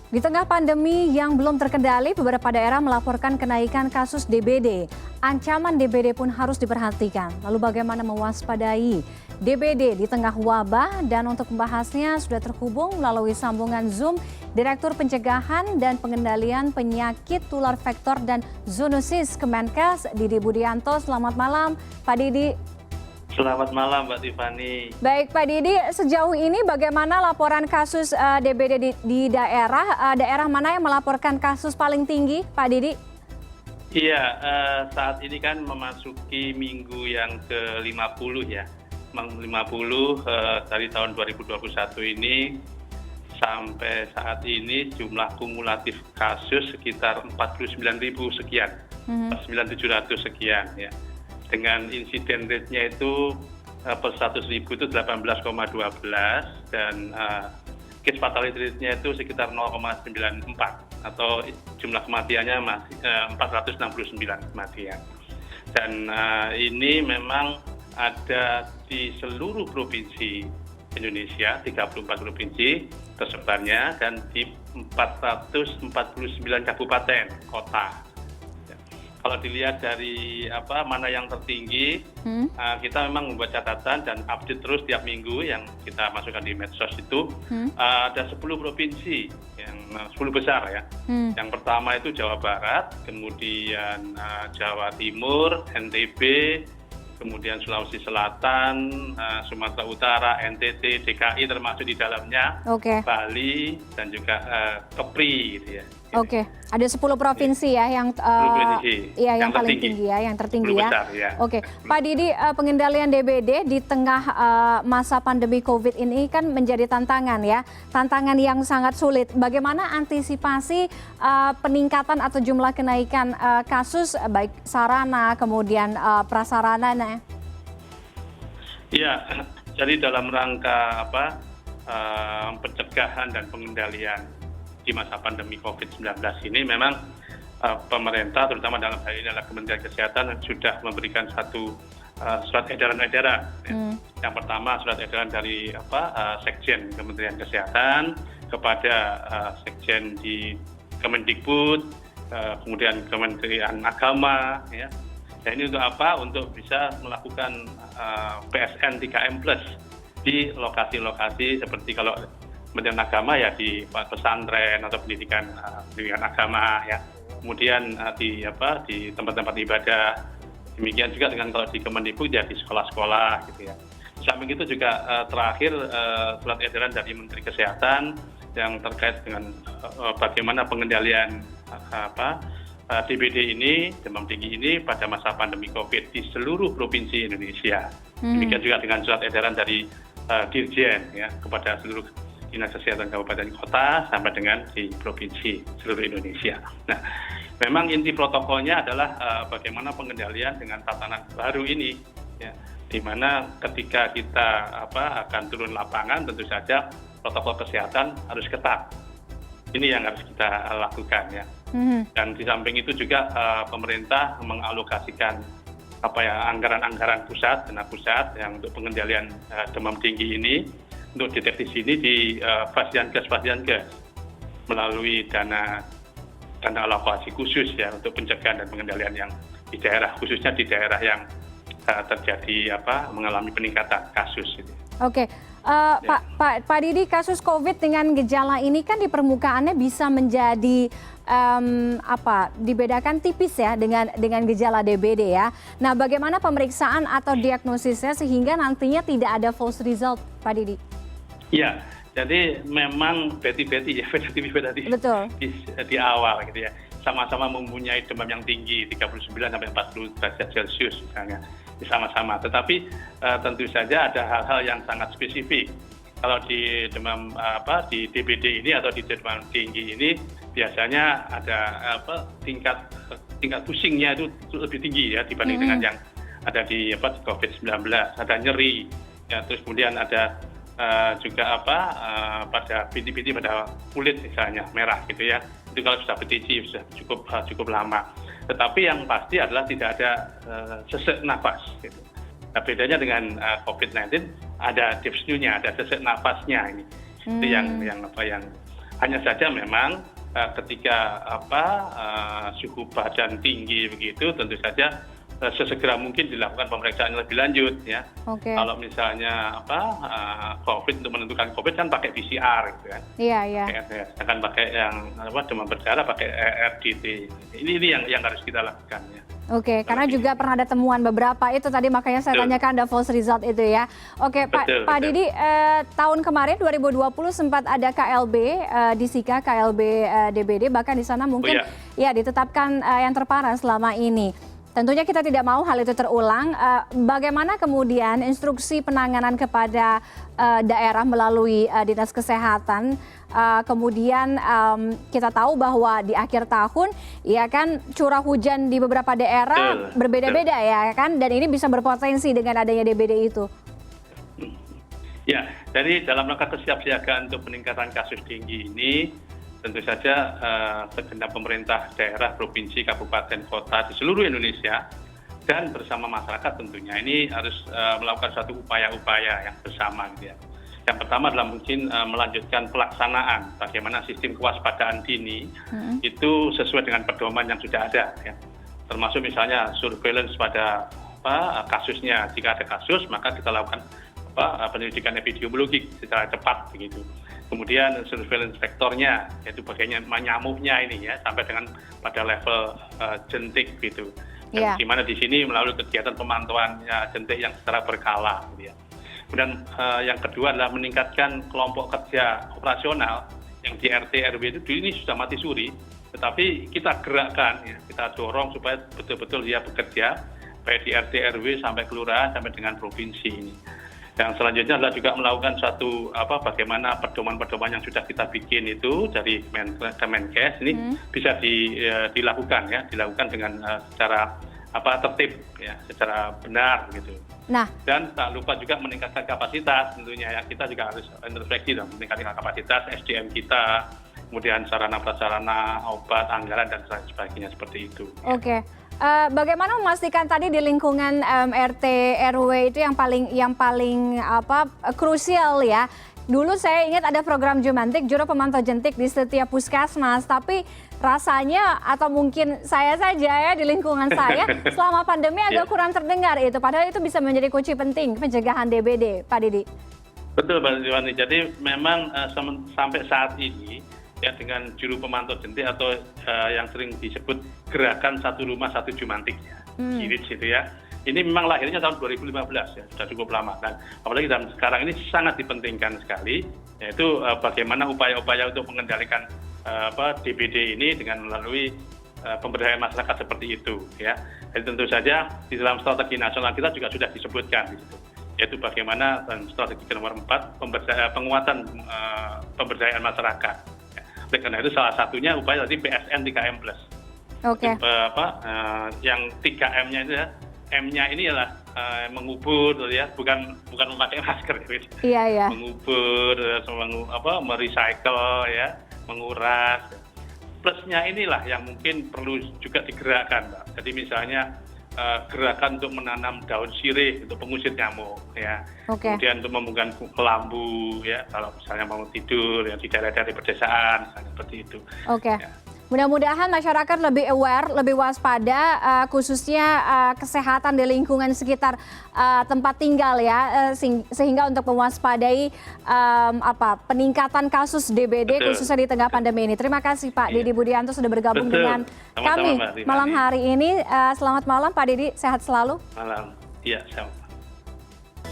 Di tengah pandemi yang belum terkendali, beberapa daerah melaporkan kenaikan kasus DBD. Ancaman DBD pun harus diperhatikan. Lalu bagaimana mewaspadai DBD di tengah wabah? Dan untuk membahasnya sudah terhubung melalui sambungan Zoom Direktur Pencegahan dan Pengendalian Penyakit Tular Vektor dan Zoonosis Kemenkes, Didi Budianto. Selamat malam, Pak Didi. Selamat malam, Mbak Tiffany. Baik, Pak Didi, sejauh ini bagaimana laporan kasus DBD di daerah? Daerah mana yang melaporkan kasus paling tinggi, Pak Didi? Iya, saat ini kan memasuki minggu yang ke-50 ya. 50 dari tahun 2021 ini sampai saat ini jumlah kumulatif kasus sekitar 49.000 sekian, 49.700 sekian ya. Dengan insiden rate-nya itu per 100.000 itu 18,12 dan case fatality rate-nya itu sekitar 0,94 atau jumlah kematiannya masih 469 kematian. Dan ini memang ada di seluruh provinsi Indonesia, 34 provinsi tersebarnya dan di 449 kabupaten kota. Kalau dilihat dari mana yang tertinggi, kita memang membuat catatan dan update terus tiap minggu yang kita masukkan di medsos itu. Ada 10 provinsi, yang 10 besar ya. Yang pertama itu Jawa Barat, kemudian Jawa Timur, NTB, kemudian Sulawesi Selatan, Sumatera Utara, NTT, DKI termasuk di dalamnya, Bali, dan juga Kepri gitu ya. Oke, ada 10 provinsi ya yang yang paling tinggi ya, yang tertinggi ya. Besar, ya. Oke, Pak Didi, pengendalian DBD di tengah masa pandemi COVID ini kan menjadi tantangan ya, tantangan yang sangat sulit. Bagaimana antisipasi peningkatan atau jumlah kenaikan kasus baik sarana kemudian prasarana? Iya, jadi dalam rangka pencegahan dan pengendalian di masa pandemi COVID-19 ini memang pemerintah terutama dalam hal ini adalah Kementerian Kesehatan sudah memberikan satu surat edaran-edaran. Yang pertama surat edaran dari Sekjen Kementerian Kesehatan kepada Sekjen di Kemendikbud, kemudian Kementerian Agama ya. Dan ini untuk apa? Untuk bisa melakukan PSN 3M+ di lokasi-lokasi seperti kalau Kementerian Agama ya di pesantren atau pendidikan agama ya. Kemudian di tempat-tempat ibadah. Demikian juga dengan kalau di Kemendikbud ya di sekolah-sekolah gitu ya. Di samping itu juga terakhir surat edaran dari Menteri Kesehatan yang terkait dengan bagaimana pengendalian DBD ini, demam tinggi ini pada masa pandemi COVID di seluruh provinsi Indonesia. Demikian juga dengan surat edaran dari Dirjen ya kepada seluruh Dinas Kesehatan Kabupaten Kota sampai dengan di provinsi seluruh Indonesia. Nah, memang inti protokolnya adalah bagaimana pengendalian dengan tatanan baru ini, ya, di mana ketika kita akan turun lapangan, tentu saja protokol kesehatan harus ketat. Ini yang harus kita lakukan, ya. Dan di samping itu juga pemerintah mengalokasikan anggaran-anggaran pusat, dana pusat yang untuk pengendalian demam tinggi ini. Untuk deteksi ini di Fasdiankes melalui dana alokasi khusus ya untuk pencegahan dan pengendalian yang di daerah, khususnya di daerah yang terjadi mengalami peningkatan kasus. Oke, Pak Didi, kasus COVID dengan gejala ini kan di permukaannya bisa menjadi dibedakan tipis ya dengan gejala DBD ya. Nah, bagaimana pemeriksaan atau diagnosisnya sehingga nantinya tidak ada false result, Pak Didi? Ya, jadi memang beti-beti ya, betul. Di awal gitu ya, sama-sama mempunyai demam yang tinggi 39 sampai 40 derajat Celcius misalnya, sama-sama. Tetapi tentu saja ada hal-hal yang sangat spesifik. Kalau di demam di DBD ini atau di demam tinggi ini biasanya ada tingkat pusingnya itu lebih tinggi ya dibanding dengan yang ada di COVID-19. Ada nyeri, ya, terus kemudian ada juga pada binti-binti pada kulit misalnya merah gitu ya. Itu kalau sudah BTG sudah cukup lama. Tetapi yang pasti adalah tidak ada sesak nafas gitu. Nah, bedanya dengan COVID-19 ada dyspnea-nya, ada sesak nafasnya ini. Itu yang Hanya saja memang ketika suhu badan tinggi begitu, tentu saja sesegera mungkin dilakukan pemeriksaan yang lebih lanjut ya. Kalau misalnya COVID, untuk menentukan COVID kan pakai PCR gitu kan. Iya. Akan pakai yang demam berdarah pakai RDT. Ini yang harus kita lakukan ya. Oke, karena juga pernah ada temuan beberapa itu tadi, makanya saya tanyakan ada false result itu ya. Oke, Pak Didi, tahun kemarin 2020 sempat ada KLB di SIKA, KLB DBD, bahkan di sana mungkin ya ditetapkan yang terparah selama ini. Tentunya kita tidak mau hal itu terulang. Bagaimana kemudian instruksi penanganan kepada daerah melalui Dinas Kesehatan? Kemudian kita tahu bahwa di akhir tahun ya kan curah hujan di beberapa daerah berbeda-beda ya kan, dan ini bisa berpotensi dengan adanya DBD itu. Ya, jadi dalam rangka kesiapsiagaan untuk peningkatan kasus tinggi ini, tentu saja segenap pemerintah daerah, provinsi, kabupaten, kota di seluruh Indonesia dan bersama masyarakat tentunya ini harus melakukan suatu upaya-upaya yang bersama gitu ya. Yang pertama adalah mungkin melanjutkan pelaksanaan bagaimana sistem kewaspadaan dini itu sesuai dengan pedoman yang sudah ada ya. Termasuk misalnya surveillance pada kasusnya, jika ada kasus maka kita lakukan penyelidikan epidemiologik secara cepat begitu. Kemudian surveillance vektornya, yaitu bagaimana nyamuknya ini ya, sampai dengan pada level jentik gitu. Di mana di sini melalui kegiatan pemantauan jentik yang secara berkala gitu ya. Kemudian yang kedua adalah meningkatkan kelompok kerja operasional yang di RT RW itu ini sudah mati suri, tetapi kita gerakkan ya, kita dorong supaya betul-betul dia bekerja baik di RT RW sampai kelurahan sampai dengan provinsi ini. Yang selanjutnya adalah juga melakukan suatu bagaimana pedoman-pedoman yang sudah kita bikin itu dari Kemenkes ini bisa dilakukan ya, dilakukan dengan secara tertib ya, secara benar gitu. Dan tak lupa juga meningkatkan kapasitas tentunya ya, kita juga harus introspeksi dan meningkatkan kapasitas SDM kita, kemudian sarana prasarana, obat, anggaran dan sebagainya seperti itu. Oke. Bagaimana memastikan tadi di lingkungan RT RW itu yang paling krusial ya. Dulu saya ingat ada program Jumantik, Juru Pemantau Jentik di setiap puskesmas, tapi rasanya atau mungkin saya saja ya di lingkungan saya selama pandemi agak kurang terdengar itu, padahal itu bisa menjadi kunci penting pencegahan DBD, Pak Didi. Betul, Mbak Diwani. Jadi memang sampai saat ini ya, dengan juru pemantau jentik atau yang sering disebut gerakan satu rumah satu Jumantik ya, GIRIJ itu ya. Ini memang lahirnya tahun 2015 ya, sudah cukup lama. Dan apalagi dalam sekarang ini sangat dipentingkan sekali, yaitu bagaimana upaya-upaya untuk mengendalikan DBD ini dengan melalui pemberdayaan masyarakat seperti itu ya. Jadi tentu saja di dalam strategi nasional kita juga sudah disebutkan di situ, yaitu bagaimana strategi nomor 4 penguatan pemberdayaan masyarakat. Oleh karena itu salah satunya upaya tadi PSN 3M+. Yang 3M-nya itu ya, M-nya ini adalah mengubur ya, bukan memakai masker gitu. Iya. Mengubur, merecycle ya, menguras. Plusnya inilah yang mungkin perlu juga digerakkan, Mbak. Jadi misalnya gerakan untuk menanam daun sirih untuk pengusir nyamuk ya. Kemudian untuk membuka kelambu ya, kalau misalnya mau tidur ya di daerah-daerah pedesaan misalnya seperti itu. Ya. Mudah-mudahan masyarakat lebih aware, lebih waspada, khususnya kesehatan di lingkungan sekitar tempat tinggal ya, sehingga untuk mewaspadai peningkatan kasus DBD khususnya di tengah pandemi ini. Terima kasih Pak Didi Budianto sudah bergabung dengan kami malam hari ini. Selamat malam Pak Didi, sehat selalu. Malam, iya sama.